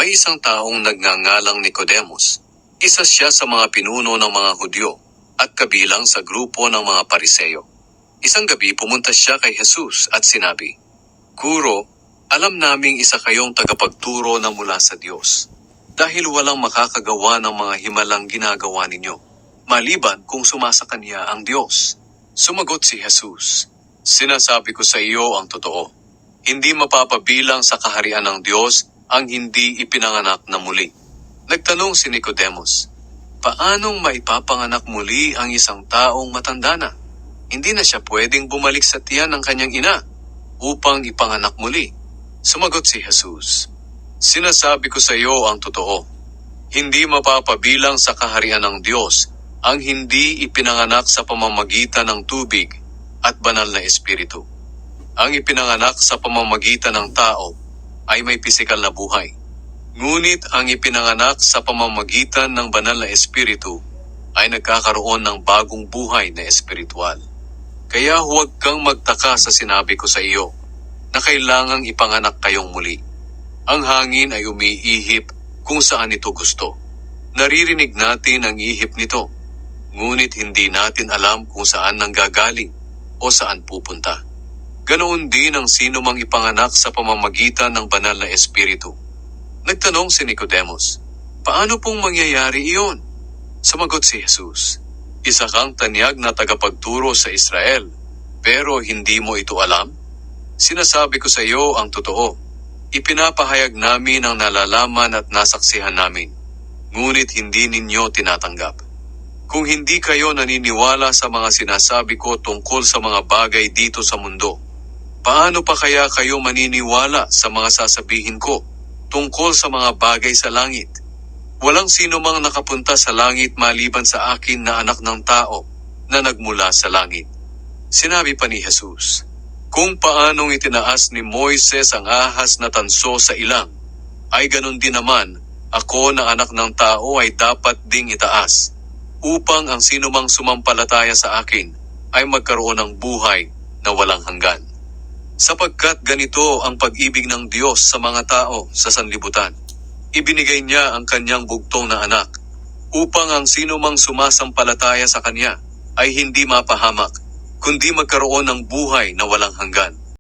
May isang taong nagngangalang Nicodemus. Isa siya sa mga pinuno ng mga Hudyo at kabilang sa grupo ng mga Pariseo. Isang gabi pumunta siya kay Jesus at sinabi, "Guro, alam naming isa kayong tagapagturo na mula sa Diyos, dahil walang makakagawa ng mga himalang ginagawa ninyo, maliban kung sumasa kanya ang Diyos." Sumagot si Jesus, "Sinasabi ko sa iyo ang totoo. Hindi mapapabilang sa kaharian ng Diyos ang hindi ipinanganak na muli." Nagtanong si Nicodemus, "Paanong maipapanganak muli ang isang taong matanda na? Hindi na siya pwedeng bumalik sa tiyan ng kanyang ina upang ipanganak muli." Sumagot si Jesus, "Sinasabi ko sa iyo ang totoo. Hindi mapapabilang sa kaharian ng Diyos ang hindi ipinanganak sa pamamagitan ng tubig at banal na espiritu. Ang ipinanganak sa pamamagitan ng tao ay may pisikal na buhay. Ngunit ang ipinanganak sa pamamagitan ng banal na espiritu ay nagkakaroon ng bagong buhay na espiritual. Kaya huwag kang magtaka sa sinabi ko sa iyo na kailangang ipanganak kayong muli. Ang hangin ay umiihip kung saan ito gusto. Naririnig natin ang ihip nito, ngunit hindi natin alam kung saan nanggagaling o saan pupunta. Ganoon din ang sino mang ipanganak sa pamamagitan ng banal na espiritu." Nagtanong si Nicodemus, "Paano pong mangyayari iyon?" Sumagot si Jesus, "Isa kang tanyag na tagapagturo sa Israel, pero hindi mo ito alam? Sinasabi ko sa iyo ang totoo. Ipinapahayag namin ang nalalaman at nasaksihan namin, ngunit hindi ninyo tinatanggap. Kung hindi kayo naniniwala sa mga sinasabi ko tungkol sa mga bagay dito sa mundo, paano pa kaya kayo maniniwala sa mga sasabihin ko tungkol sa mga bagay sa langit? Walang sino mang nakapunta sa langit maliban sa akin na anak ng tao na nagmula sa langit." Sinabi pa ni Jesus, "Kung paanong itinaas ni Moises ang ahas na tanso sa ilang, ay ganun din naman ako na anak ng tao ay dapat ding itaas, upang ang sinumang sumampalataya sa akin ay magkaroon ng buhay na walang hanggan. Sapagkat ganito ang pag-ibig ng Diyos sa mga tao sa sanlibutan. Ibinigay niya ang kanyang bugtong na anak, upang ang sinumang sumasampalataya sa kanya ay hindi mapahamak, kundi magkaroon ng buhay na walang hanggan.